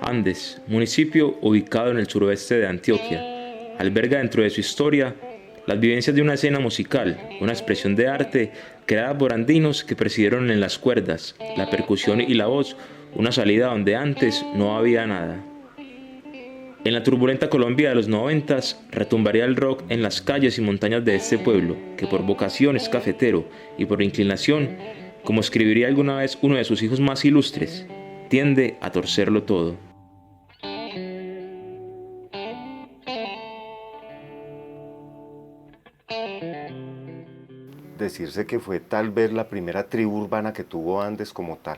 Andes, municipio ubicado en el suroeste de Antioquia, alberga dentro de su historia las vivencias de una escena musical, una expresión de arte creada por andinos que presidieron en las cuerdas, la percusión y la voz, una salida donde antes no había nada. En la turbulenta Colombia de los 90s retumbaría el rock en las calles y montañas de este pueblo, que por vocación es cafetero y por inclinación, como escribiría alguna vez uno de sus hijos más ilustres, tiende a torcerlo todo. Decirse que fue tal vez la primera tribu urbana que tuvo Andes como tal,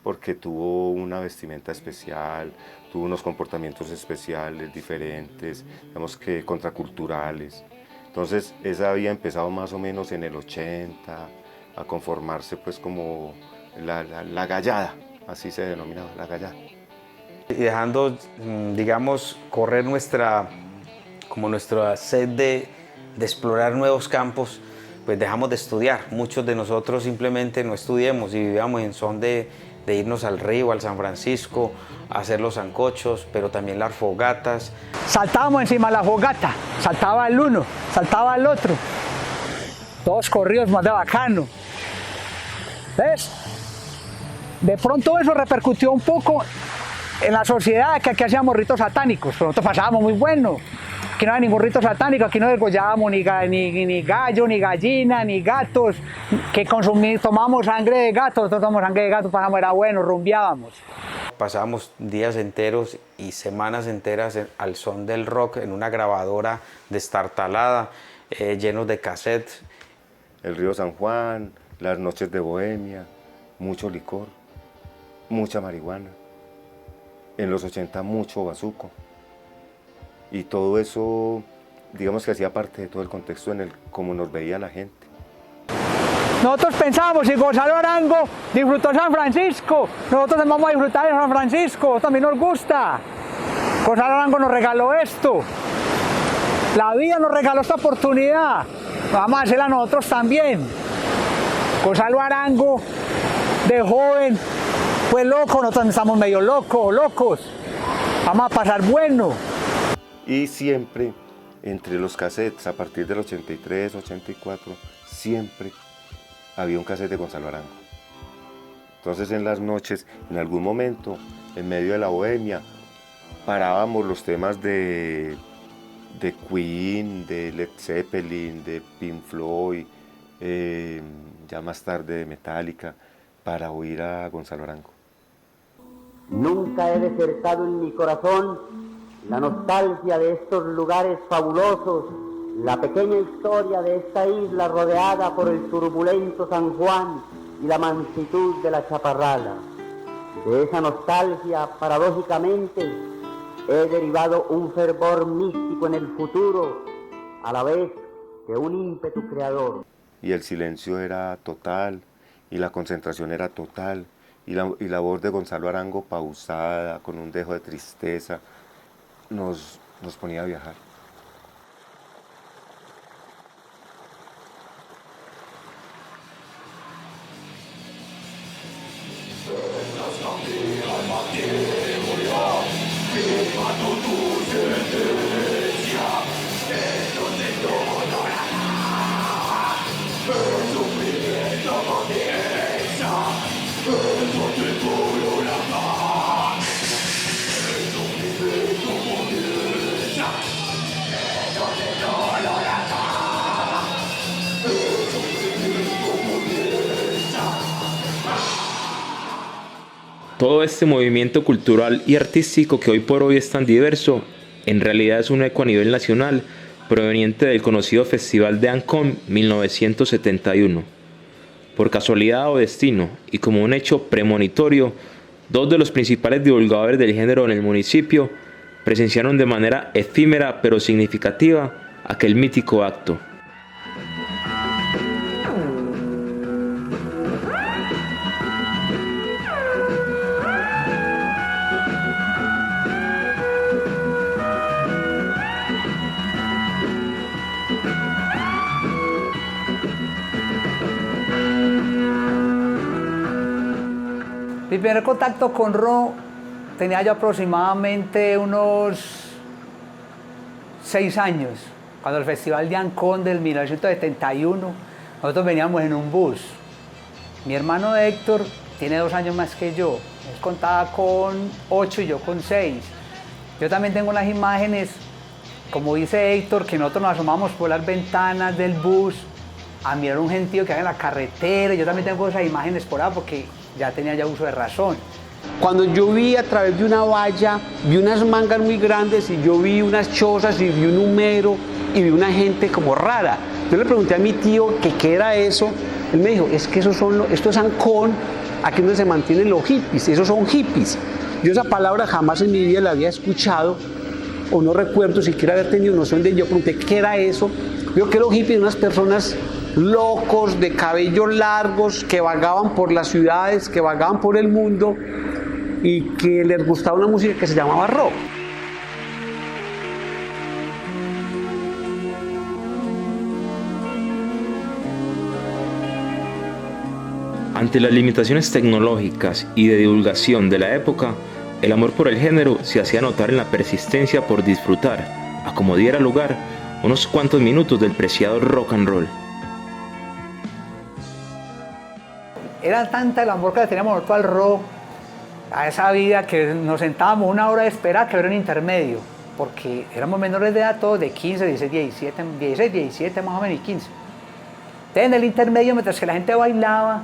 porque tuvo una vestimenta especial, tuvo unos comportamientos especiales, diferentes, digamos que contraculturales. Entonces esa había empezado más o menos en el 80 a conformarse pues como la gallada, así se denominaba, la gallada. Y dejando, digamos, correr nuestra sed de explorar nuevos campos, pues dejamos de estudiar. Muchos de nosotros simplemente no estudiamos y vivíamos en son de irnos al río, al San Francisco, a hacer los sancochos, pero también las fogatas. Saltábamos encima de la fogata, saltaba el uno, saltaba el otro. Todos corridos más de bacano. ¿Ves? De pronto eso repercutió un poco en la sociedad, que aquí hacíamos ritos satánicos, pero nosotros pasábamos muy bueno. Aquí no había ningún rito satánico, aquí no degollábamos ni gallo, ni gallina, ni gatos, que tomamos sangre de gato, nosotros tomamos sangre de gato, pasamos, era bueno, rumbeábamos. Pasábamos días enteros y semanas enteras al son del rock en una grabadora destartalada, llenos de cassettes. El río San Juan, las noches de Bohemia, mucho licor, mucha marihuana. En los 80 mucho bazuco. Y todo eso, digamos que hacía parte de todo el contexto en el cómo nos veía la gente. Nosotros pensábamos, si Gonzalo Arango disfrutó San Francisco, nosotros vamos a disfrutar de San Francisco, también nos gusta. Gonzalo Arango nos regaló esto. La vida nos regaló esta oportunidad. Vamos a hacerla nosotros también. Gonzalo Arango, de joven, fue loco, nosotros estamos medio locos. Vamos a pasar bueno. Y siempre, entre los cassettes, a partir del 83, 84, siempre había un cassette de Gonzalo Arango. Entonces en las noches, en algún momento, en medio de la bohemia, parábamos los temas de Queen, de Led Zeppelin, de Pink Floyd, ya más tarde de Metallica, para oír a Gonzalo Arango. Nunca he desertado en mi corazón la nostalgia de estos lugares fabulosos, la pequeña historia de esta isla rodeada por el turbulento San Juan y la mansitud de la Chaparrala. De esa nostalgia, paradójicamente, he derivado un fervor místico en el futuro, a la vez que un ímpetu creador. Y el silencio era total, y la concentración era total, y la voz de Gonzalo Arango pausada, con un dejo de tristeza, nos ponía a viajar. Todo este movimiento cultural y artístico que hoy por hoy es tan diverso, en realidad es un eco a nivel nacional proveniente del conocido Festival de Ancón 1971. Por casualidad o destino, y como un hecho premonitorio, dos de los principales divulgadores del género en el municipio presenciaron de manera efímera pero significativa aquel mítico acto. Mi primer contacto con rock tenía yo aproximadamente unos 6 años, cuando el Festival de Ancón del 1971, nosotros veníamos en un bus. Mi hermano Héctor tiene 2 años más que yo, él contaba con 8 y yo con 6. Yo también tengo unas imágenes, como dice Héctor, que nosotros nos asomamos por las ventanas del bus a mirar un gentío que hay en la carretera. Yo también tengo esas imágenes por ahí porque ya tenía ya uso de razón. Cuando yo vi a través de una valla, vi unas mangas muy grandes y yo vi unas chozas y vi un humero y vi una gente como rara. Yo le pregunté a mi tío que qué era eso. Él me dijo, es que esto es Ancón, aquí donde se mantienen los hippies, esos son hippies. Yo esa palabra jamás en mi vida la había escuchado, o no recuerdo siquiera haber tenido noción de ello. Yo pregunté qué era eso. Yo que los hippies eran unas personas locos, de cabellos largos, que vagaban por las ciudades, que vagaban por el mundo y que les gustaba una música que se llamaba rock. Ante las limitaciones tecnológicas y de divulgación de la época, el amor por el género se hacía notar en la persistencia por disfrutar, a como diera lugar, unos cuantos minutos del preciado rock and roll. Era tanta el amor que le teníamos nosotros al rock, a esa vida, que nos sentábamos 1 hora de espera que era un intermedio, porque éramos menores de edad todos, de 15, 16, 17 más o menos, y 15. Entonces en el intermedio, mientras que la gente bailaba,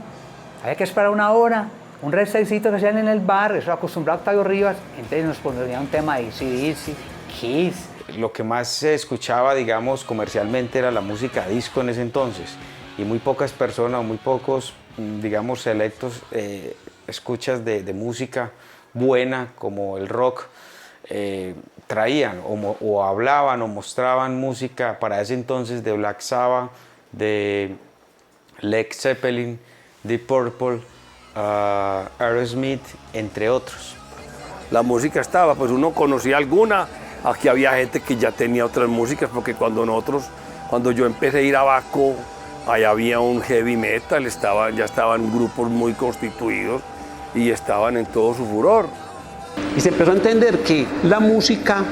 había que esperar 1 hora, un recesito que hacían en el bar, eso acostumbrado a Octavio Rivas, entonces nos ponía un tema de AC/DC, Kiss. Lo que más se escuchaba, digamos, comercialmente era la música disco en ese entonces, y muy pocas personas, muy pocos, digamos, selectos escuchas de música buena como el rock traían o hablaban o mostraban música para ese entonces de Black Sabbath, de Led Zeppelin, Deep Purple, Aerosmith, entre otros. La música estaba, pues uno conocía alguna, aquí había gente que ya tenía otras músicas, porque cuando yo empecé a ir a Baco, allá había un heavy metal, ya estaban grupos muy constituidos y estaban en todo su furor. Y se empezó a entender que la música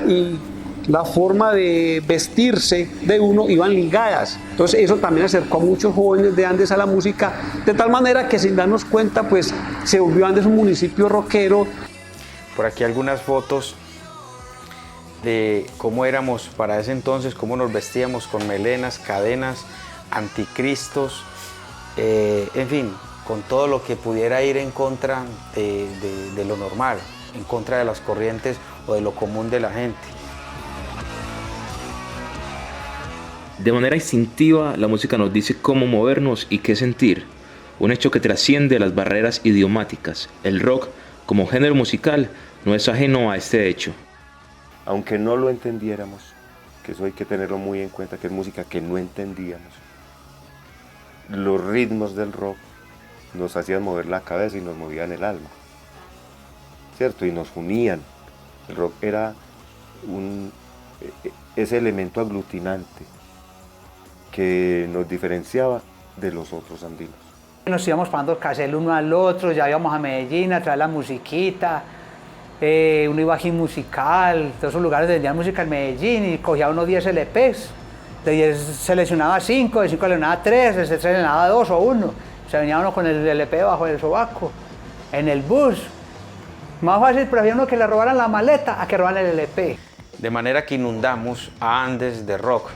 y la forma de vestirse de uno iban ligadas. Entonces eso también acercó a muchos jóvenes de Andes a la música, de tal manera que sin darnos cuenta, pues se volvió Andes un municipio rockero. Por aquí algunas fotos de cómo éramos para ese entonces, cómo nos vestíamos con melenas, cadenas, anticristos, en fin, con todo lo que pudiera ir en contra de lo normal, en contra de las corrientes o de lo común de la gente. De manera instintiva, la música nos dice cómo movernos y qué sentir, un hecho que trasciende las barreras idiomáticas. El rock, como género musical, no es ajeno a este hecho. Aunque no lo entendiéramos, que eso hay que tenerlo muy en cuenta, que es música que no entendíamos, los ritmos del rock nos hacían mover la cabeza y nos movían el alma, ¿cierto? Y nos unían. El rock era ese elemento aglutinante que nos diferenciaba de los otros andinos. Nos íbamos pagando el cassette el uno al otro, ya íbamos a Medellín a traer la musiquita, uno iba a Gin Musical, todos esos lugares vendían música en Medellín y cogía unos 10 LPs, de 10 seleccionaba 5, de 5 seleccionaba 3, de 3 seleccionaba 2 o 1, se venía uno con el LP bajo el sobaco, en el bus. Más fácil, prefiero uno que le robaran la maleta a que robaran el LP. De manera que inundamos a Andes de rock,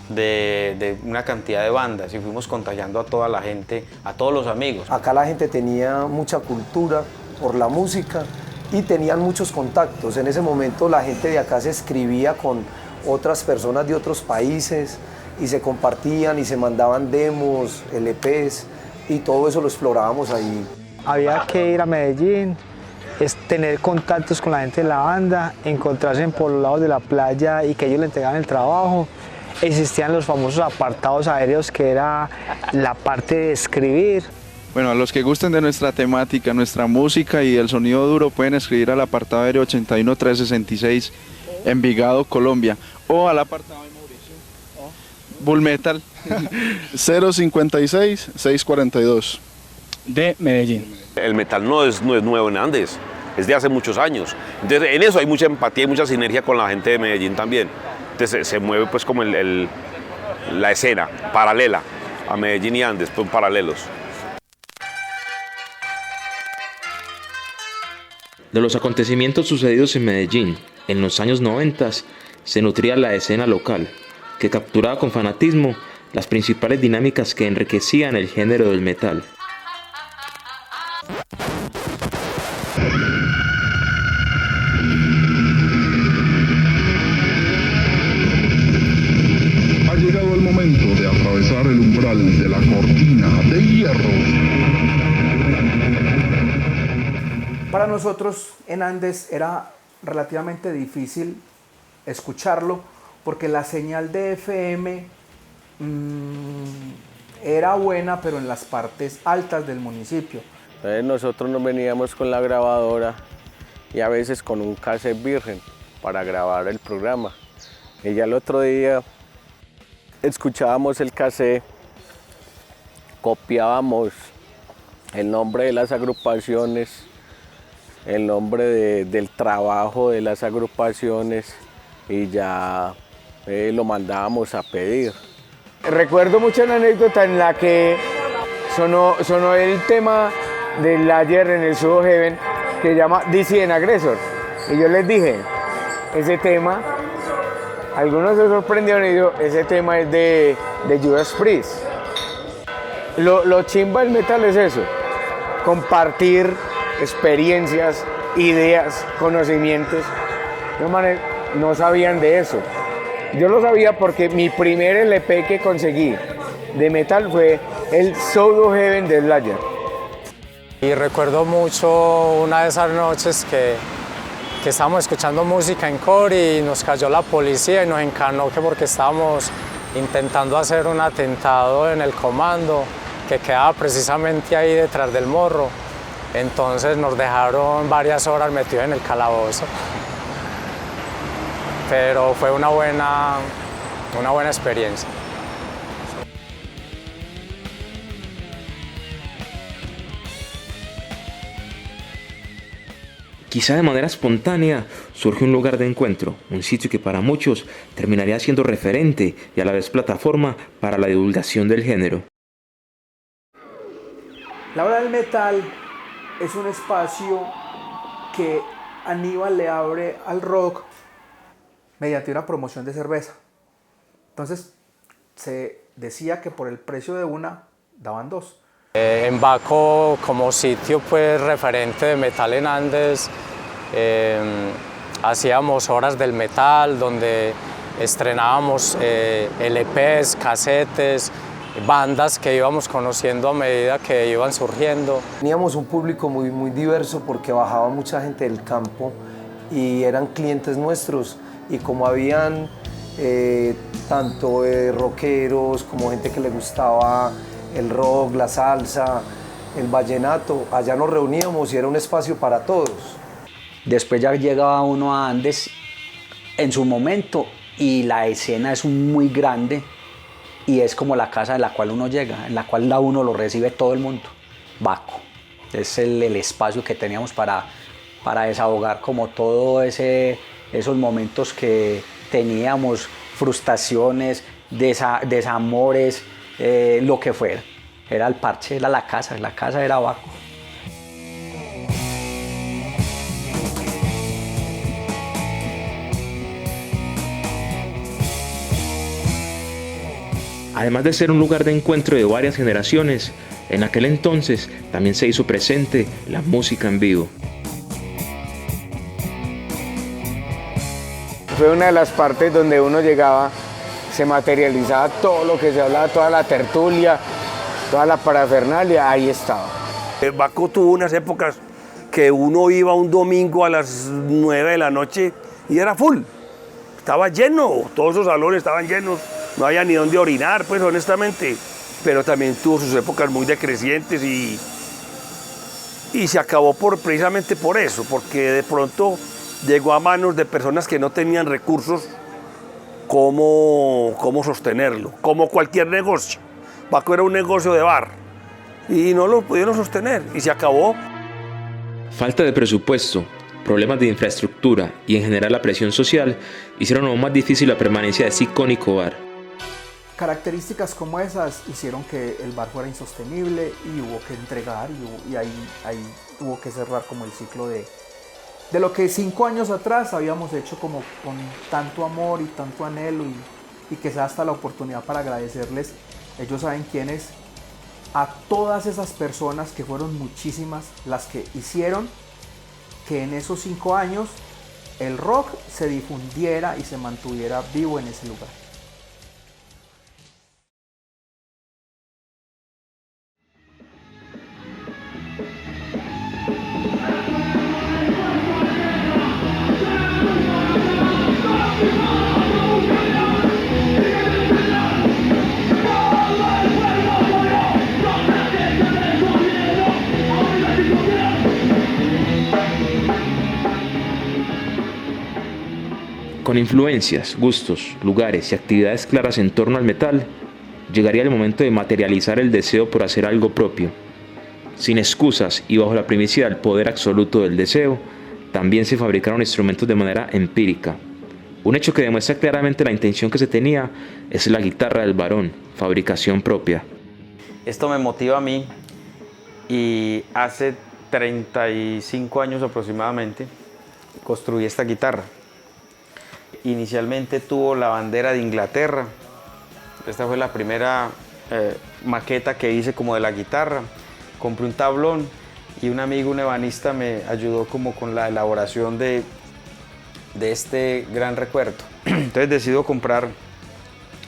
de una cantidad de bandas, y fuimos contagiando a toda la gente, a todos los amigos. Acá la gente tenía mucha cultura por la música y tenían muchos contactos. En ese momento la gente de acá se escribía con otras personas de otros países y se compartían y se mandaban demos, LPs, y todo eso lo explorábamos ahí. Había que ir a Medellín, tener contactos con la gente de la banda, encontrarse por los lados de la playa y que ellos le entregaran el trabajo. Existían los famosos apartados aéreos, que era la parte de escribir. Bueno, a los que gusten de nuestra temática, nuestra música y el sonido duro, pueden escribir al apartado aéreo 81366 Envigado, Colombia, o al apartado de Mauricio, Bull Metal 056 642. de Medellín. El metal no es nuevo en Andes, es de hace muchos años. Entonces en eso hay mucha empatía y mucha sinergia con la gente de Medellín también. Entonces se mueve pues como la escena paralela a Medellín y Andes, pues paralelos. De los acontecimientos sucedidos en Medellín en los años 90 se nutría la escena local, que capturaba con fanatismo las principales dinámicas que enriquecían el género del metal. Ha llegado el momento de atravesar el umbral de la cortina de hierro. Para nosotros en Andes era relativamente difícil escucharlo porque la señal de FM era buena, pero en las partes altas del municipio. Entonces nosotros nos veníamos con la grabadora y a veces con un cassette virgen para grabar el programa. Y ya el otro día escuchábamos el cassette, copiábamos el nombre de las agrupaciones, el nombre del trabajo de las agrupaciones y ya lo mandábamos a pedir. Recuerdo mucho una anécdota en la que sonó el tema del ayer en el Pseudo Heaven que se llama Dissident Aggressor. Y yo les dije, ese tema, algunos se sorprendieron y yo, ese tema es de Judas Priest. Lo chimba del metal es eso, compartir experiencias, ideas, conocimientos. No sabían de eso. Yo lo sabía porque mi primer LP que conseguí de metal fue el Pseudo Heaven de Slayer. Y recuerdo mucho una de esas noches que estábamos escuchando música en core y nos cayó la policía y nos encanó que porque estábamos intentando hacer un atentado en el comando que quedaba precisamente ahí detrás del morro. Entonces nos dejaron varias horas metidos en el calabozo. Pero fue una buena experiencia. Quizá de manera espontánea surge un lugar de encuentro, un sitio que para muchos terminaría siendo referente y a la vez plataforma para la divulgación del género. La hora del metal es un espacio que Aníbal le abre al rock mediante una promoción de cerveza. Entonces se decía que por el precio de una daban dos. En Baco, como sitio pues referente de metal en Andes, hacíamos horas del metal donde estrenábamos LPs, casetes, bandas que íbamos conociendo a medida que iban surgiendo. Teníamos un público muy diverso porque bajaba mucha gente del campo y eran clientes nuestros, y como habían tanto rockeros como gente que le gustaba el rock, la salsa, el vallenato, allá nos reuníamos y era un espacio para todos. Después ya llegaba uno a Andes en su momento y la escena es muy grande y es como la casa en la cual uno llega, en la cual a uno lo recibe todo el mundo. Baco es el espacio que teníamos para desahogar como todos esos momentos que teníamos, frustraciones, desamores, lo que fuera. Era el parche, era la casa era Baco. Además de ser un lugar de encuentro de varias generaciones, en aquel entonces también se hizo presente la música en vivo. Fue una de las partes donde uno llegaba, se materializaba todo lo que se hablaba, toda la tertulia, toda la parafernalia, ahí estaba. Baco tuvo unas épocas que uno iba un domingo a las 9 de la noche y era full. Estaba lleno, todos esos salones estaban llenos, no había ni dónde orinar, pues honestamente. Pero también tuvo sus épocas muy decrecientes y se acabó precisamente por eso, porque de pronto llegó a manos de personas que no tenían recursos cómo sostenerlo, como cualquier negocio. Baco era un negocio de bar, y no lo pudieron sostener y se acabó. Falta de presupuesto, problemas de infraestructura y en general la presión social hicieron aún más difícil la permanencia de ese icónico bar. Características como esas hicieron que el bar fuera insostenible y hubo que entregar y ahí hubo que cerrar como el ciclo de lo que 5 años atrás habíamos hecho como con tanto amor y tanto anhelo y que sea hasta la oportunidad para agradecerles, ellos saben quiénes, a todas esas personas que fueron muchísimas las que hicieron que en esos 5 años el rock se difundiera y se mantuviera vivo en ese lugar. Con influencias, gustos, lugares y actividades claras en torno al metal, llegaría el momento de materializar el deseo por hacer algo propio. Sin excusas y bajo la primicia del poder absoluto del deseo, también se fabricaron instrumentos de manera empírica. Un hecho que demuestra claramente la intención que se tenía es la guitarra del varón, fabricación propia. Esto me motiva a mí y hace 35 años aproximadamente construí esta guitarra. Inicialmente tuvo la bandera de Inglaterra. Esta fue la primera maqueta que hice como de la guitarra. Compré un tablón y un amigo, un ebanista, me ayudó como con la elaboración de este gran recuerdo. Entonces decido comprar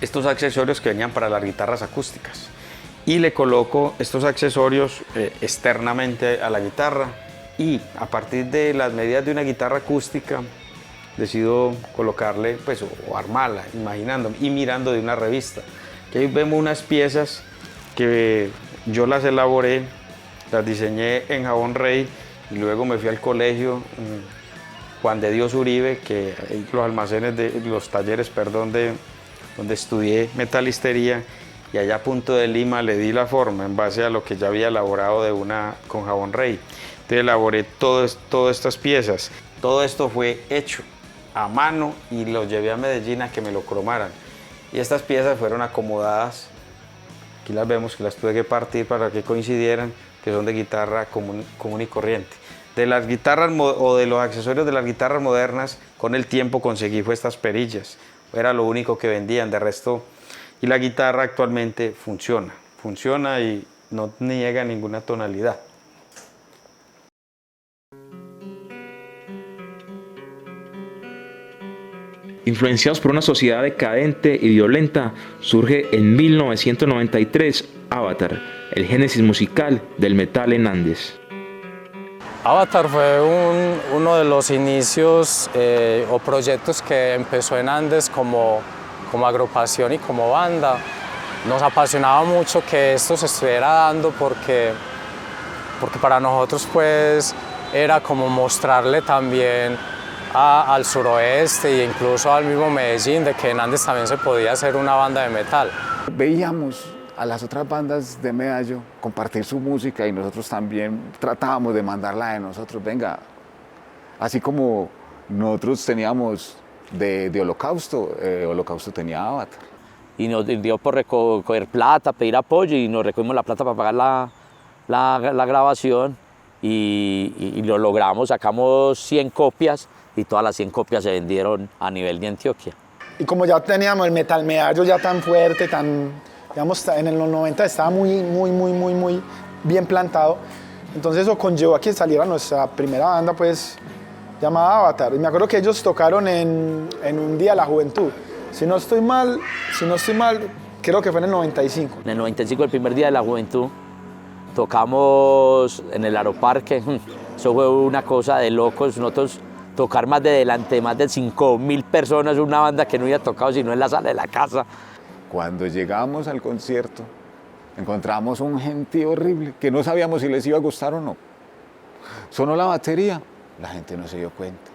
estos accesorios que venían para las guitarras acústicas y le coloco estos accesorios externamente a la guitarra, y a partir de las medidas de una guitarra acústica decido colocarle, pues, o armarla, imaginándome y mirando de una revista. Que ahí vemos unas piezas que yo las elaboré, las diseñé en Jabón Rey, y luego me fui al colegio Juan de Dios Uribe, que hay los talleres donde estudié metalistería, y allá a Punto de Lima le di la forma en base a lo que ya había elaborado con Jabón Rey. Entonces elaboré todas estas piezas. Todo esto fue hecho a mano y lo llevé a Medellín a que me lo cromaran. Y estas piezas fueron acomodadas. Aquí las vemos, que las tuve que partir para que coincidieran, que son de guitarra común y corriente. De las guitarras o de los accesorios de las guitarras modernas, con el tiempo conseguí fue estas perillas. Era lo único que vendían, de resto. Y la guitarra actualmente funciona y no niega ninguna tonalidad. Influenciados por una sociedad decadente y violenta, surge en 1993 Avatar, el génesis musical del metal en Andes. Avatar fue uno de los inicios o proyectos que empezó en Andes como agrupación y como banda. Nos apasionaba mucho que esto se estuviera dando porque para nosotros, pues, era como mostrarle también al suroeste e incluso al mismo Medellín de que en Andes también se podía hacer una banda de metal. Veíamos a las otras bandas de Medallo compartir su música y nosotros también tratábamos de mandarla de nosotros. Venga, así como nosotros teníamos de Holocausto, Holocausto tenía Avatar. Y nos dio por recoger plata, pedir apoyo, y nos recogimos la plata para pagar la grabación y lo logramos, sacamos 100 copias y todas las 100 copias se vendieron a nivel de Antioquia. Y como ya teníamos el metal Medallo ya tan fuerte, digamos, en los 90 estaba muy bien plantado, entonces eso conllevó a que saliera nuestra primera banda, pues, llamada Avatar. Y me acuerdo que ellos tocaron en un Día de la Juventud. Si no estoy mal, creo que fue en el 95. En el 95, el primer Día de la Juventud, tocamos en el Aeroparque. Eso fue una cosa de locos. Nosotros tocar más de 5.000 personas, una banda que no había tocado sino en la sala de la casa. Cuando llegamos al concierto, encontramos un gentío horrible, que no sabíamos si les iba a gustar o no. Sonó la batería, la gente no se dio cuenta.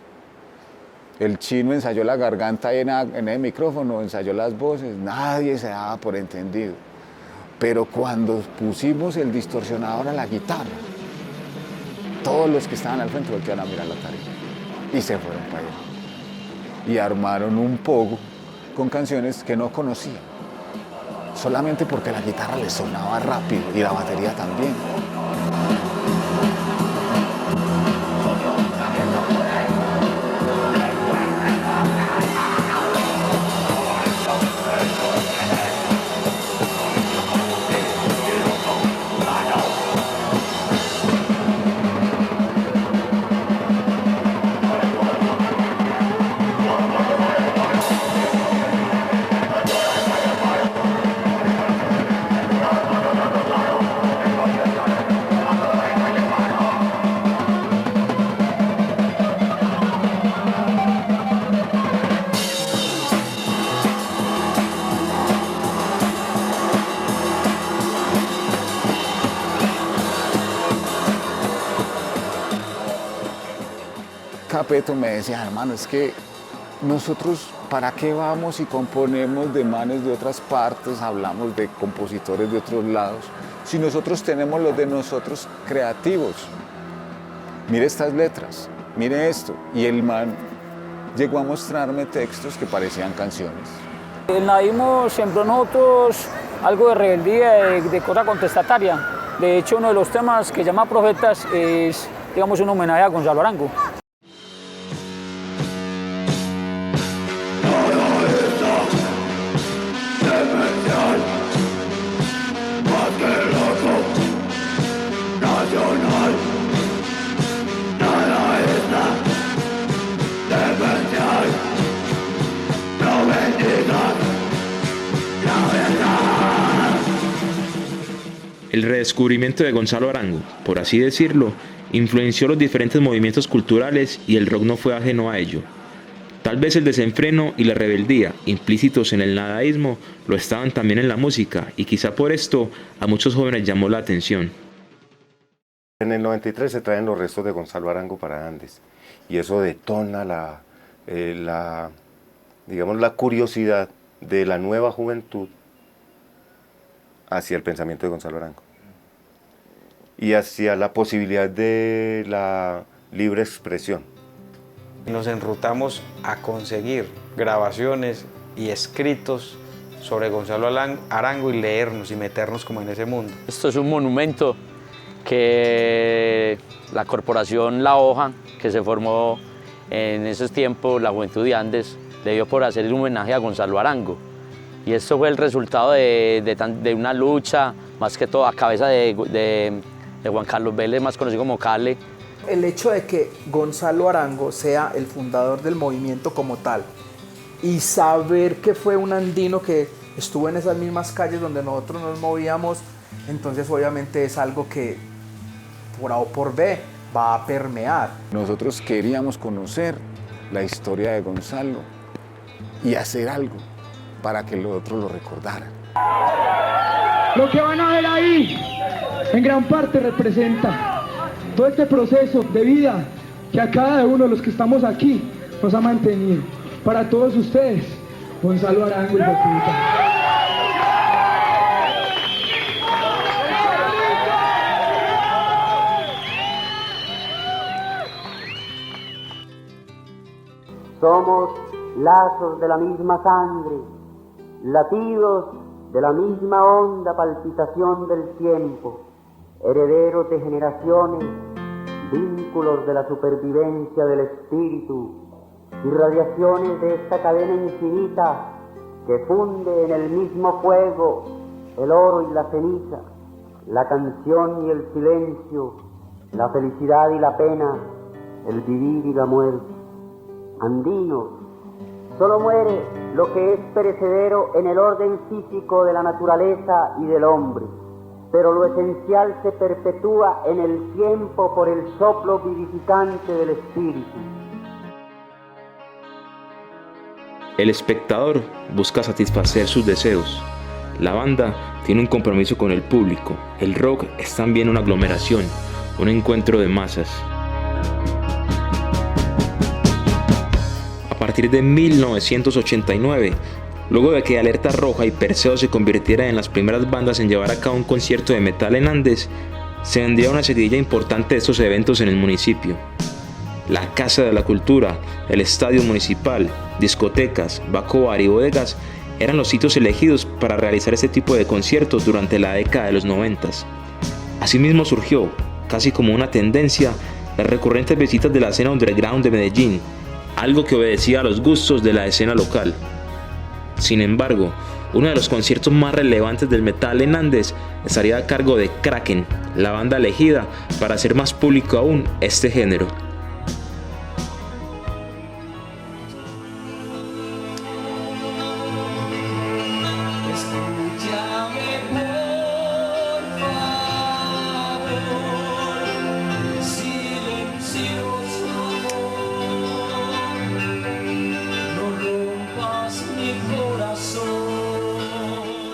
El chino ensayó la garganta en el micrófono, ensayó las voces, nadie se daba por entendido. Pero cuando pusimos el distorsionador a la guitarra, todos los que estaban al frente voltearon a mirar la tarima y se fueron para allá. Y armaron un pogo con canciones que no conocían, solamente porque la guitarra les sonaba rápido y la batería también. Capeto me decía, hermano, es que nosotros, ¿para qué vamos y componemos de manes de otras partes, hablamos de compositores de otros lados, si nosotros tenemos los de nosotros creativos? Mire estas letras, mire esto. Y el man llegó a mostrarme textos que parecían canciones. El naísmo sembró en nosotros algo de rebeldía, de cosa contestataria. De hecho, uno de los temas que llama Profetas es, digamos, un homenaje a Gonzalo Arango. El redescubrimiento de Gonzalo Arango, por así decirlo, influenció los diferentes movimientos culturales y el rock no fue ajeno a ello. Tal vez el desenfreno y la rebeldía, implícitos en el nadaísmo, lo estaban también en la música y quizá por esto a muchos jóvenes llamó la atención. En el 93 se traen los restos de Gonzalo Arango para Andes y eso detona digamos, la curiosidad de la nueva juventud hacia el pensamiento de Gonzalo Arango y hacia la posibilidad de la libre expresión. Nos enrutamos a conseguir grabaciones y escritos sobre Gonzalo Arango y leernos y meternos como en ese mundo. Esto es un monumento que la corporación La Hoja, que se formó en esos tiempos, la Juventud de Andes, le dio por hacer un homenaje a Gonzalo Arango. Y esto fue el resultado de una lucha, más que todo a cabeza de Juan Carlos Vélez, más conocido como Cale. El hecho de que Gonzalo Arango sea el fundador del movimiento como tal y saber que fue un andino que estuvo en esas mismas calles donde nosotros nos movíamos, entonces obviamente es algo que por A o por B va a permear. Nosotros queríamos conocer la historia de Gonzalo y hacer algo para que los otros lo recordaran. Lo que van a ver ahí, en gran parte representa todo este proceso de vida que a cada uno de los que estamos aquí nos ha mantenido. Para todos ustedes, Gonzalo Arango y Bocuta. Somos lazos de la misma sangre, latidos de la misma honda palpitación del tiempo, herederos de generaciones, vínculos de la supervivencia del espíritu, irradiaciones de esta cadena infinita que funde en el mismo fuego el oro y la ceniza, la canción y el silencio, la felicidad y la pena, el vivir y la muerte. Andinos, solo muere lo que es perecedero en el orden físico de la naturaleza y del hombre, pero lo esencial se perpetúa en el tiempo por el soplo vivificante del espíritu. El espectador busca satisfacer sus deseos. La banda tiene un compromiso con el público. El rock es también una aglomeración, un encuentro de masas. A partir de 1989, Luego de que Alerta Roja y Perseo se convirtieran en las primeras bandas en llevar a cabo un concierto de metal en Andes, se vendría una seguidilla importante de estos eventos en el municipio. La Casa de la Cultura, el Estadio Municipal, discotecas, Baco Bar y bodegas eran los sitios elegidos para realizar este tipo de conciertos durante la década de los 90. Asimismo surgió, casi como una tendencia, las recurrentes visitas de la escena underground de Medellín, algo que obedecía a los gustos de la escena local. Sin embargo, uno de los conciertos más relevantes del metal en Andes estaría a cargo de Kraken, la banda elegida para hacer más público aún este género.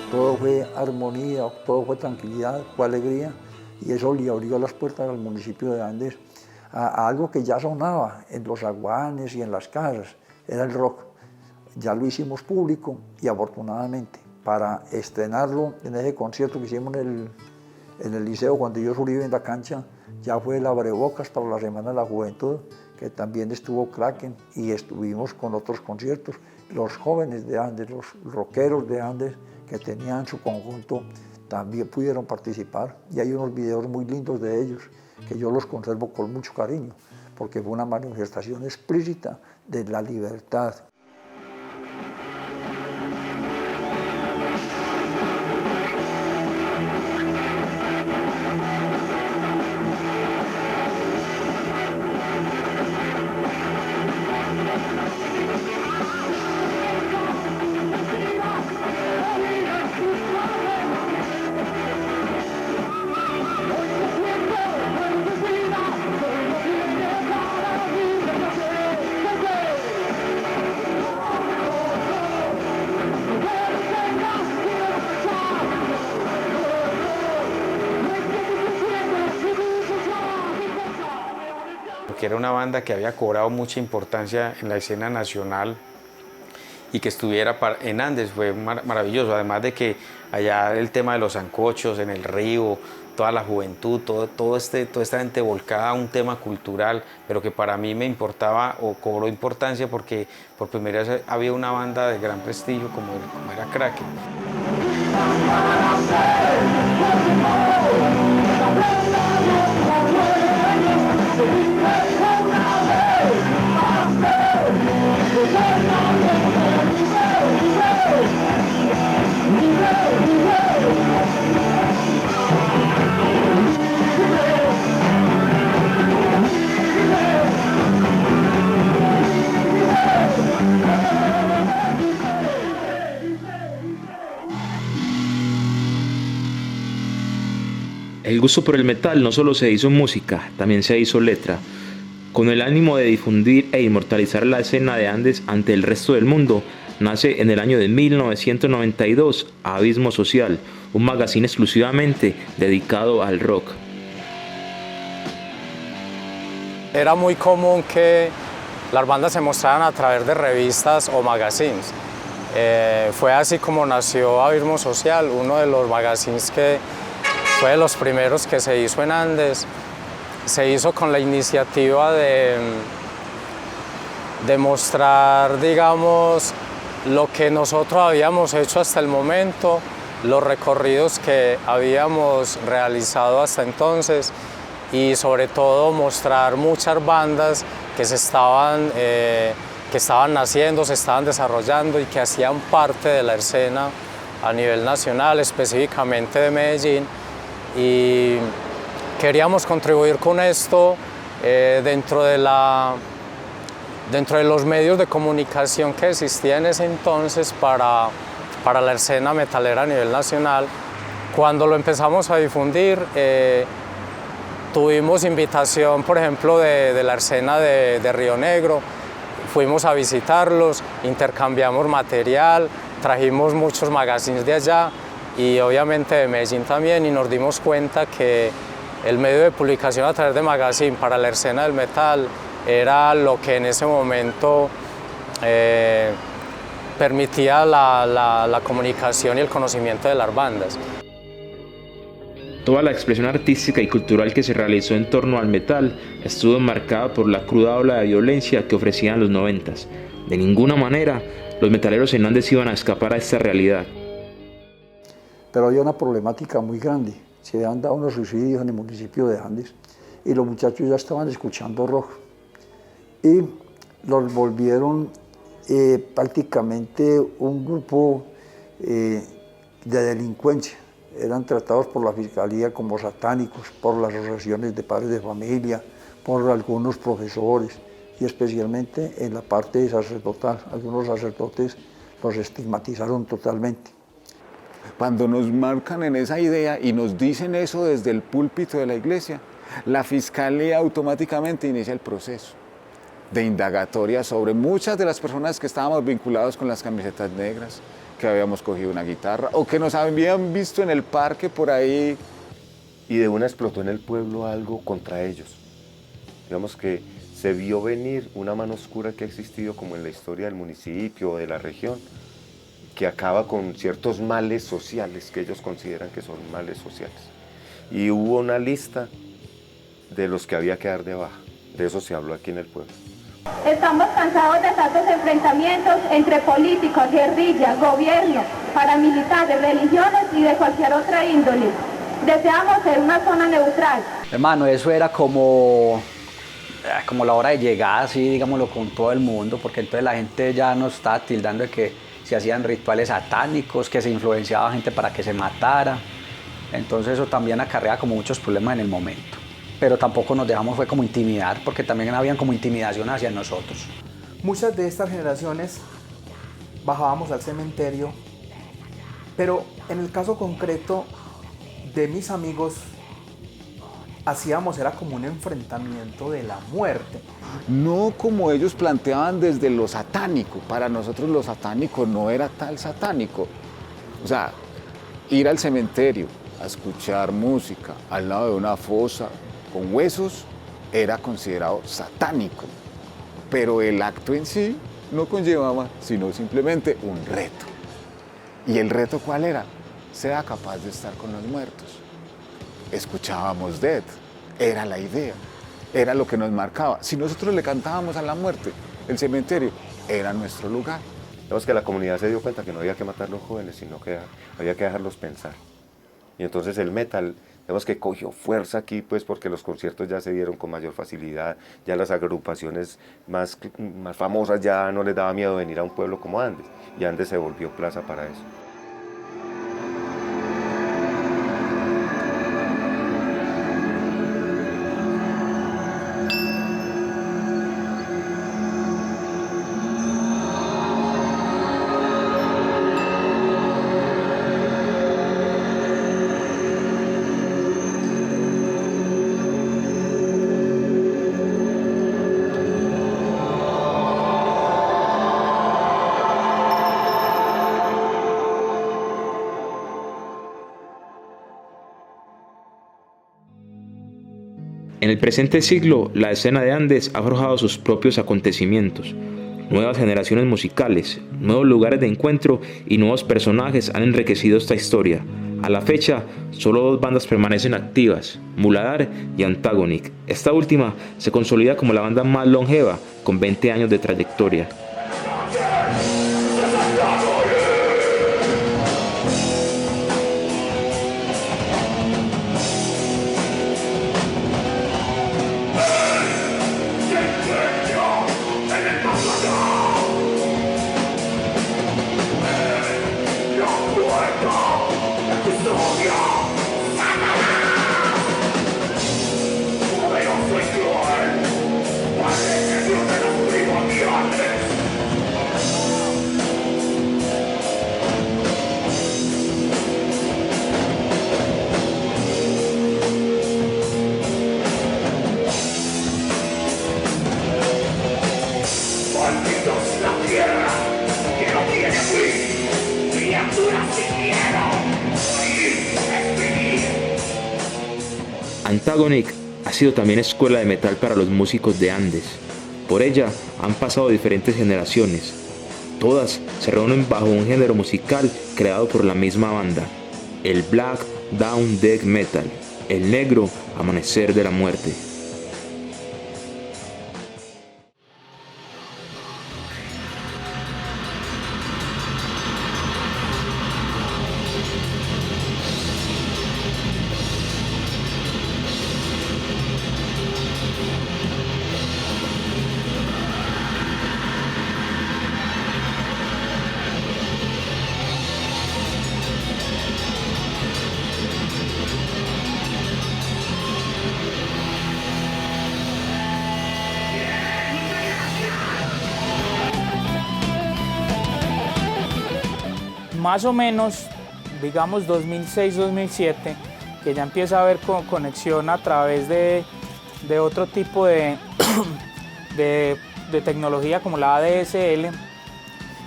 Todo fue armonía, todo fue tranquilidad, fue alegría, y eso le abrió las puertas al municipio de Andes a algo que ya sonaba en los zaguanes y en las casas, era el rock. Ya lo hicimos público y afortunadamente para estrenarlo en ese concierto que hicimos en el liceo cuando yo subí en la cancha, ya fue el abrebocas para la Semana de la Juventud, que también estuvo Kraken, y estuvimos con otros conciertos. Los jóvenes de Andes, los rockeros de Andes que tenían su conjunto también pudieron participar, y hay unos videos muy lindos de ellos que yo los conservo con mucho cariño porque fue una manifestación explícita de la libertad. Que era una banda que había cobrado mucha importancia en la escena nacional, y que estuviera en Andes fue maravilloso, además de que allá el tema de los sancochos en el río, toda la juventud, toda esta gente volcada a un tema cultural, pero que para mí me importaba o cobró importancia porque por primera vez había una banda de gran prestigio como era Kraken. El gusto por el metal no solo se hizo música, también se hizo letra. Con el ánimo de difundir e inmortalizar la escena de Andes ante el resto del mundo, nace en el año de 1992 Abismo Social, un magazine exclusivamente dedicado al rock. Era muy común que las bandas se mostraran a través de revistas o magazines. Fue así como nació Abismo Social, uno de los magazines que fue de los primeros que se hizo en Andes. Se hizo con la iniciativa de mostrar, digamos, lo que nosotros habíamos hecho hasta el momento, los recorridos que habíamos realizado hasta entonces, y sobre todo mostrar muchas bandas que estaban naciendo, se estaban desarrollando y que hacían parte de la escena a nivel nacional, específicamente de Medellín. Y queríamos contribuir con esto dentro de los medios de comunicación que existían en ese entonces para la escena metalera a nivel nacional. Cuando lo empezamos a difundir, tuvimos invitación, por ejemplo, de la escena de Río Negro. Fuimos a visitarlos, intercambiamos material, trajimos muchos magazines de allá y obviamente de Medellín también, y nos dimos cuenta que el medio de publicación a través de magazine para la escena del metal era lo que en ese momento permitía la comunicación y el conocimiento de las bandas. Toda la expresión artística y cultural que se realizó en torno al metal estuvo enmarcada por la cruda ola de violencia que ofrecían los 90s. De ninguna manera los metaleros en Andes iban a escapar a esta realidad. Pero había una problemática muy grande. Se habían dado unos suicidios en el municipio de Andes y los muchachos ya estaban escuchando rock. Y los volvieron prácticamente un grupo de delincuencia. Eran tratados por la fiscalía como satánicos, por las asociaciones de padres de familia, por algunos profesores y especialmente en la parte sacerdotal. Algunos sacerdotes los estigmatizaron totalmente. Cuando nos marcan en esa idea y nos dicen eso desde el púlpito de la iglesia, la fiscalía automáticamente inicia el proceso de indagatoria sobre muchas de las personas que estábamos vinculados con las camisetas negras, que habíamos cogido una guitarra o que nos habían visto en el parque por ahí. Y de una explotó en el pueblo algo contra ellos. Digamos que se vio venir una mano oscura que ha existido como en la historia del municipio o de la región, que acaba con ciertos males sociales que ellos consideran que son males sociales. Y hubo una lista de los que había que dar de baja. De eso se habló aquí en el pueblo. Estamos cansados de tantos enfrentamientos entre políticos, guerrillas, gobierno, paramilitares, religiones y de cualquier otra índole. Deseamos ser una zona neutral. Hermano, eso era como la hora de llegar, así, digámoslo, con todo el mundo, porque entonces la gente ya nos estaba tildando de que se hacían rituales satánicos, que se influenciaba gente para que se matara. Entonces eso también acarrea como muchos problemas en el momento. Pero tampoco nos dejamos fue como intimidar, porque también habían como intimidación hacia nosotros. Muchas de estas generaciones bajábamos al cementerio, pero en el caso concreto de mis amigos hacíamos era como un enfrentamiento de la muerte. No como ellos planteaban desde lo satánico. Para nosotros lo satánico no era tal satánico. O sea, ir al cementerio a escuchar música al lado de una fosa con huesos era considerado satánico, pero el acto en sí no conllevaba sino simplemente un reto. ¿Y el reto cuál era? Sea capaz de estar con los muertos. Escuchábamos Death, era la idea, era lo que nos marcaba. Si nosotros le cantábamos a la muerte, el cementerio era nuestro lugar. Digamos que la comunidad se dio cuenta que no había que matar a los jóvenes, sino que había que dejarlos pensar. Y entonces el metal, digamos que cogió fuerza aquí, pues porque los conciertos ya se dieron con mayor facilidad, ya las agrupaciones más famosas ya no les daba miedo venir a un pueblo como Andes, y Andes se volvió plaza para eso. En el presente siglo, la escena de Andes ha forjado sus propios acontecimientos. Nuevas generaciones musicales, nuevos lugares de encuentro y nuevos personajes han enriquecido esta historia. A la fecha, solo 2 bandas permanecen activas, Muladar y Antagonic. Esta última se consolida como la banda más longeva, con 20 años de trayectoria. Antagonic ha sido también escuela de metal para los músicos de Andes. Por ella han pasado diferentes generaciones. Todas se reúnen bajo un género musical creado por la misma banda, el Black Down Death Metal, el negro amanecer de la muerte. Más o menos, digamos 2006-2007, que ya empieza a haber conexión a través de otro tipo de tecnología como la ADSL,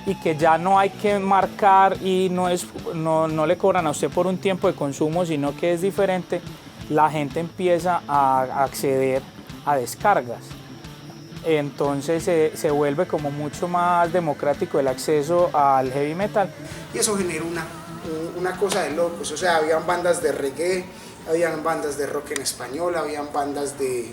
y que ya no hay que marcar y no le cobran a usted por un tiempo de consumo, sino que es diferente, la gente empieza a acceder a descargas. Entonces se vuelve como mucho más democrático el acceso al heavy metal. Y eso generó una cosa de locos, o sea, habían bandas de reggae, habían bandas de rock en español, habían bandas de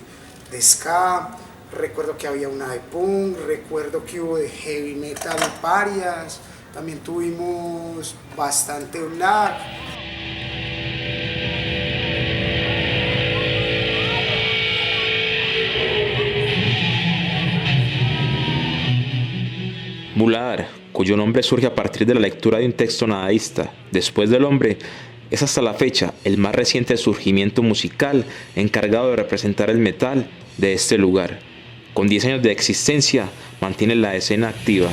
ska, recuerdo que había una de punk, recuerdo que hubo de heavy metal varias, también tuvimos bastante black. Muladhar, cuyo nombre surge a partir de la lectura de un texto nadaísta, Después del hombre, es hasta la fecha el más reciente surgimiento musical encargado de representar el metal de este lugar. Con 10 años de existencia, mantiene la escena activa.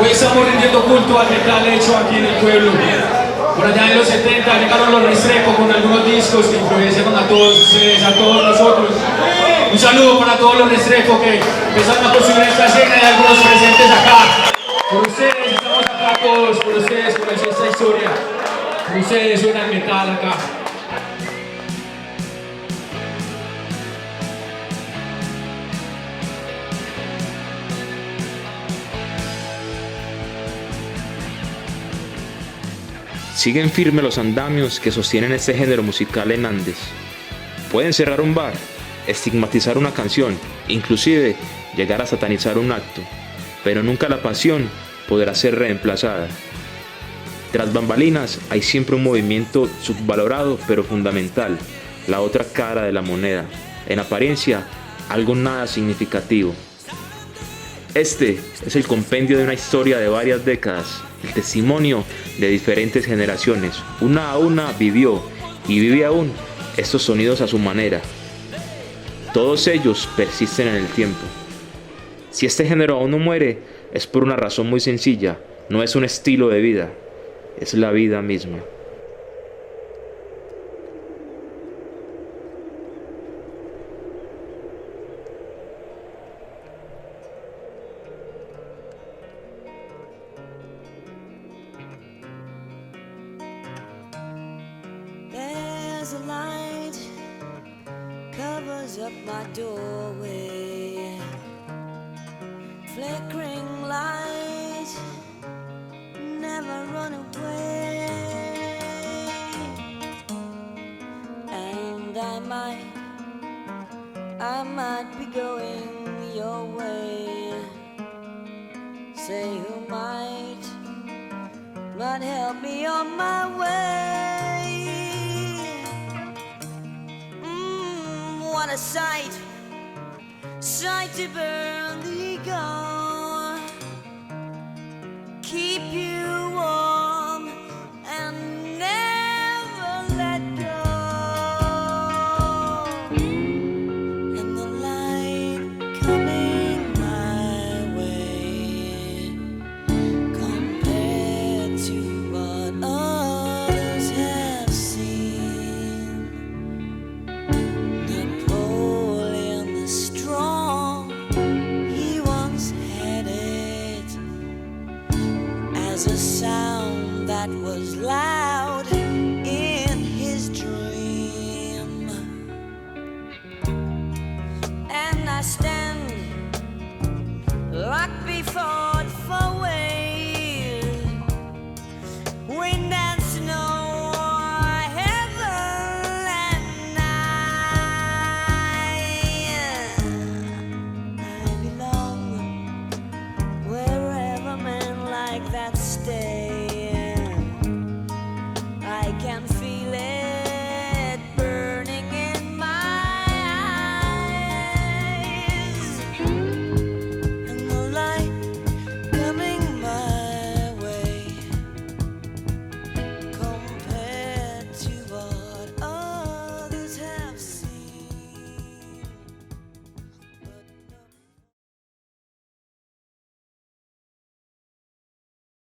Hoy estamos rindiendo culto al metal hecho aquí en el pueblo. Por allá en los 70 llegaron los Restrepo con algunos discos que influenciaron a todos ustedes, a todos nosotros. Un saludo para todos los Restrepo que empezaron a construir esta escena y algunos presentes acá. Por ustedes estamos acá todos, por ustedes comenzó esta historia. Por ustedes suena el metal acá. Siguen firmes los andamios que sostienen este género musical en Andes. Pueden cerrar un bar, estigmatizar una canción, inclusive llegar a satanizar un acto, pero nunca la pasión podrá ser reemplazada. Tras bambalinas hay siempre un movimiento subvalorado pero fundamental, la otra cara de la moneda, en apariencia algo nada significativo. Este es el compendio de una historia de varias décadas, el testimonio de diferentes generaciones. Una a una vivió y vive aún estos sonidos a su manera. Todos ellos persisten en el tiempo. Si este género aún no muere, es por una razón muy sencilla. No es un estilo de vida, es la vida misma. There's a light covers up my doorway, flickering light, never run away. And I might be going your way. Say who might God help me on my way. What a sight, sight to burn the ego, keep you warm and never let go. And the light coming my way, compared to what others have seen. Napoleon the Strong, he once had it as a sound that was loud in his dream. And I stand locked before the four-way, wind and snow, heaven and night. I belong wherever men like that stay.